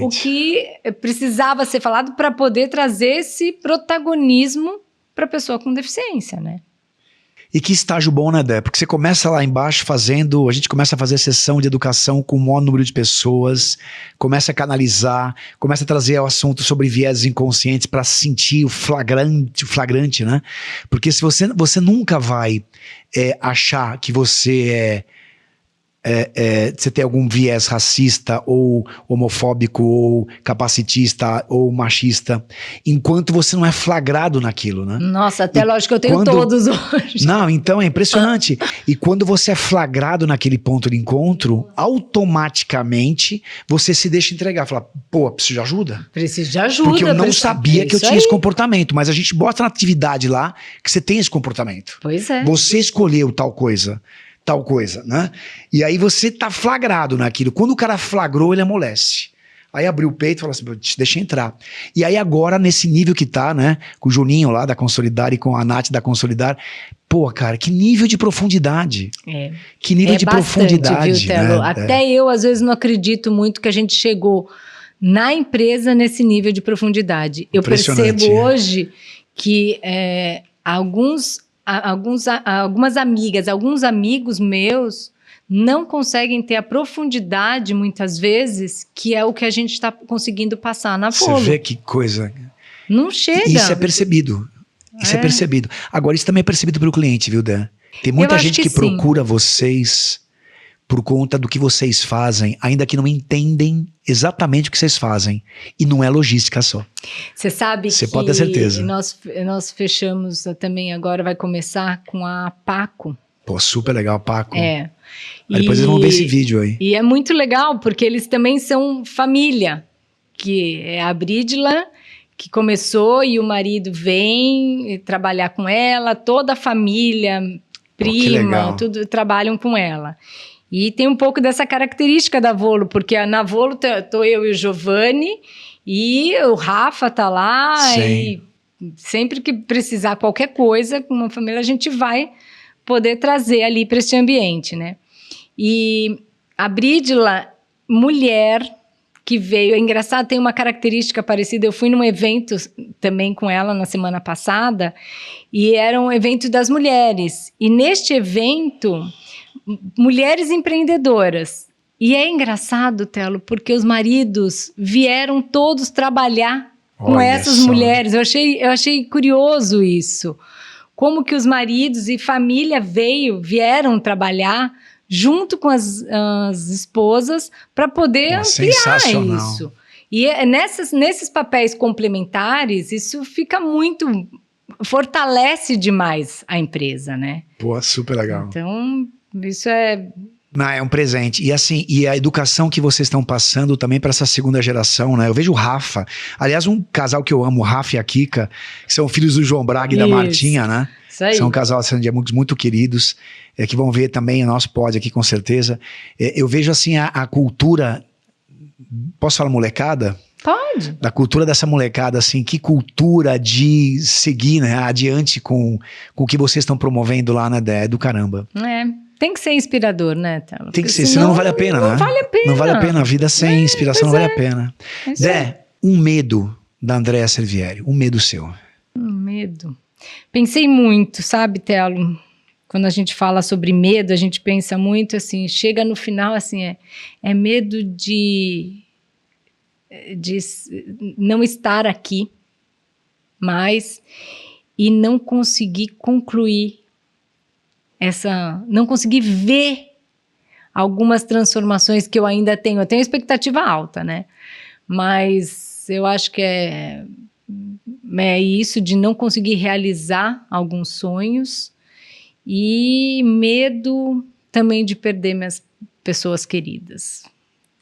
o que precisava ser falado para poder trazer esse protagonismo para a pessoa com deficiência, né? E que estágio bom, né, Dé? Porque você começa lá embaixo a gente começa a fazer sessão de educação com o maior número de pessoas, começa a canalizar, começa a trazer o assunto sobre vieses inconscientes para sentir o flagrante, né? Porque se você nunca vai achar que você você tem algum viés racista ou homofóbico ou capacitista ou machista, enquanto você não é flagrado naquilo, né? Nossa, até lógico que eu tenho todos hoje. Não, então é impressionante. E quando você é flagrado naquele ponto de encontro, automaticamente você se deixa entregar. Fala, pô, preciso de ajuda? Preciso de ajuda. Porque eu não sabia que eu tinha esse comportamento, mas a gente bota na atividade lá que você tem esse comportamento. Pois é. Você escolheu tal coisa, né? E aí você tá flagrado naquilo. Quando o cara flagrou, ele amolece. Aí abriu o peito e falou assim, deixa entrar. E aí agora, nesse nível que tá, né? Com o Juninho lá da Consolidar e com a Nath da Consolidar. Pô, cara, que nível de profundidade. Que nível de bastante, profundidade. Viu, Telo? Né? Até eu, às vezes, não acredito muito que a gente chegou na empresa nesse nível de profundidade. Eu percebo hoje que algumas amigas, alguns amigos meus não conseguem ter a profundidade, muitas vezes, que é o que a gente está conseguindo passar na Volo. Você vê que coisa... Não chega. Isso é percebido. Isso é percebido. Agora, isso também é percebido pelo cliente, viu, Dan? Tem muita gente que procura vocês por conta do que vocês fazem, ainda que não entendem exatamente o que vocês fazem. E não é logística só. Você sabe que pode ter certeza. Nós fechamos também, agora vai começar com a Paco. Pô, super legal, Paco. Aí depois eles vão ver esse vídeo aí. E é muito legal, porque eles também são família. Que é a Brígila, que começou, e o marido vem trabalhar com ela, toda a família, prima, tudo trabalham com ela. E tem um pouco dessa característica da Volo, porque na Volo tô eu e o Giovanni, e o Rafa tá lá, e sempre que precisar qualquer coisa com uma família, a gente vai poder trazer ali para esse ambiente, né? E a Brígila, mulher, que veio, é engraçado, tem uma característica parecida, eu fui num evento também com ela na semana passada, e era um evento das mulheres, e neste evento... mulheres empreendedoras. E é engraçado, Telo, porque os maridos vieram todos trabalhar com essas mulheres. Eu achei curioso isso. Como que os maridos e família vieram trabalhar junto com as esposas para poder ampliar isso. E nesses papéis complementares, isso fica muito... fortalece demais a empresa, né? Pô, super legal. Então... isso é um presente. E assim, e a educação que vocês estão passando também para essa segunda geração, né? Eu vejo o Rafa, aliás, um casal que eu amo, o Rafa e a Kika, que são filhos do João Braga e da Martinha, né? Isso aí. São um casal assim, de amigos muito queridos, que vão ver também o nosso pod aqui com certeza. Eu vejo assim a cultura, posso falar molecada? Pode. Da cultura dessa molecada, assim, que cultura de seguir, né, adiante com o que vocês estão promovendo lá, né, Dé, do caramba. Tem que ser inspirador, né, Telo? Tem que ser, senão não vale a pena, né? Não vale a pena. Não vale a pena, a vida sem inspiração não vale a pena. Dé, um medo da Andréa Servieri, um medo seu. Um medo. Pensei muito, sabe, Telo? Quando a gente fala sobre medo, a gente pensa muito, assim, chega no final, assim, é medo de não estar aqui mais e não conseguir concluir não conseguir ver algumas transformações que eu ainda tenho. Eu tenho expectativa alta, né? Mas eu acho que é isso de não conseguir realizar alguns sonhos e medo também de perder minhas pessoas queridas.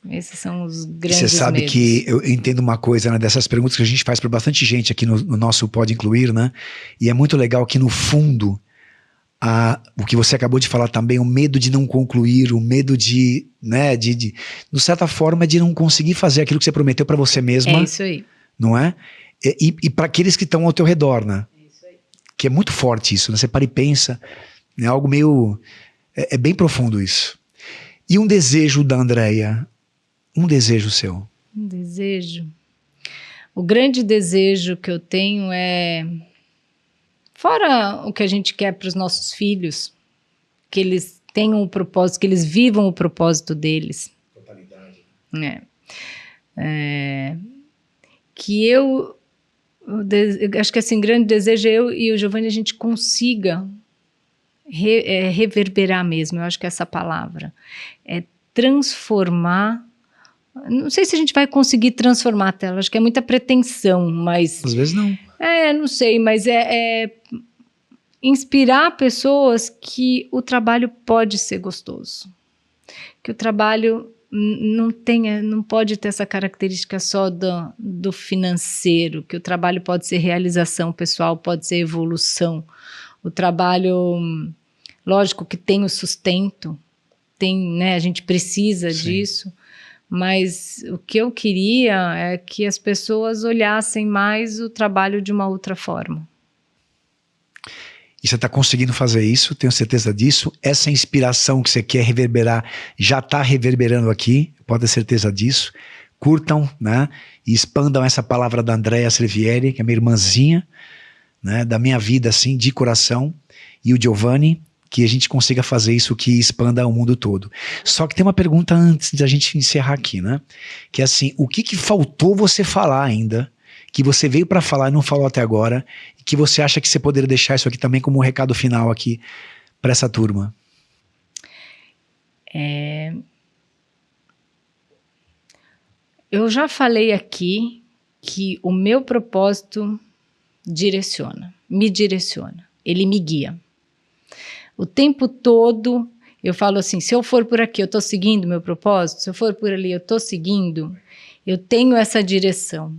Esses são os grandes medos. Você sabe que eu entendo uma coisa, né, dessas perguntas que a gente faz para bastante gente aqui no nosso Pode Incluir, né? E é muito legal que no fundo, o que você acabou de falar também, o medo de não concluir, o medo de, né, de certa forma, de não conseguir fazer aquilo que você prometeu para você mesma. É isso aí. Não é? E para aqueles que estão ao teu redor, né? É isso aí. Que é muito forte isso, né? Você para e pensa, é algo meio... É bem profundo isso. E um desejo da Andréia, um desejo seu? Um desejo? O grande desejo que eu tenho é, fora o que a gente quer para os nossos filhos, que eles tenham o propósito, que eles vivam o propósito deles. Totalidade. Que eu acho que assim, grande desejo é eu e o Giovanni a gente consiga reverberar mesmo, eu acho que é essa palavra, é transformar. Não sei se a gente vai conseguir transformar a tela, acho que é muita pretensão, mas... Às vezes não. Não sei, mas inspirar pessoas que o trabalho pode ser gostoso. Que o trabalho não pode ter essa característica só do financeiro, que o trabalho pode ser realização pessoal, pode ser evolução. O trabalho, lógico que tem o sustento, né, a gente precisa Sim. disso, mas o que eu queria é que as pessoas olhassem mais o trabalho de uma outra forma. E você está conseguindo fazer isso, tenho certeza disso. Essa inspiração que você quer reverberar já está reverberando aqui, pode ter certeza disso. Curtam, né? E expandam essa palavra da Andréia Servieri, que é minha irmãzinha, né? Da minha vida, assim, de coração. E o Giovanni, que a gente consiga fazer isso que expanda o mundo todo. Só que tem uma pergunta antes de a gente encerrar aqui, né? Que é assim, o que faltou você falar ainda, que você veio para falar e não falou até agora, e que você acha que você poderia deixar isso aqui também como um recado final aqui para essa turma? Eu já falei aqui que o meu propósito me direciona, ele me guia. O tempo todo eu falo assim, se eu for por aqui eu estou seguindo o meu propósito, se eu for por ali eu estou seguindo, eu tenho essa direção.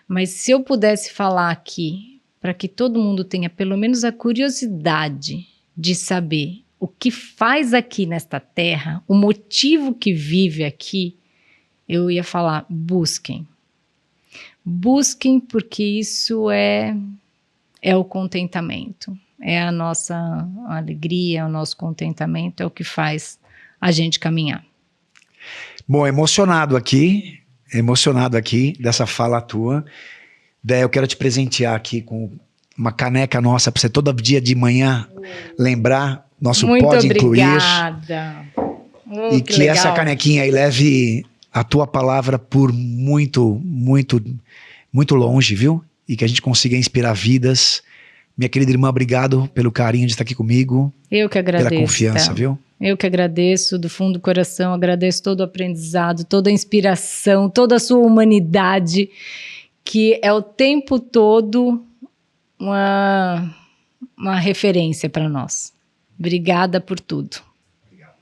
Mas se eu pudesse falar aqui, para que todo mundo tenha pelo menos a curiosidade de saber o que faz aqui nesta terra, o motivo que vive aqui, eu ia falar, busquem. Busquem, porque isso é o contentamento. É a nossa alegria, o nosso contentamento, é o que faz a gente caminhar. Bom, emocionado aqui dessa fala tua. Daí eu quero te presentear aqui com uma caneca nossa para você todo dia de manhã lembrar nosso Pode Incluir. Muito obrigada. E que legal. Essa canequinha aí leve a tua palavra por muito, muito, muito longe, viu? E que a gente consiga inspirar vidas. Minha querida irmã, obrigado pelo carinho de estar aqui comigo. Eu que agradeço. Pela confiança, viu? Eu que agradeço do fundo do coração, agradeço todo o aprendizado, toda a inspiração, toda a sua humanidade, que é o tempo todo uma referência para nós. Obrigada por tudo. Obrigado.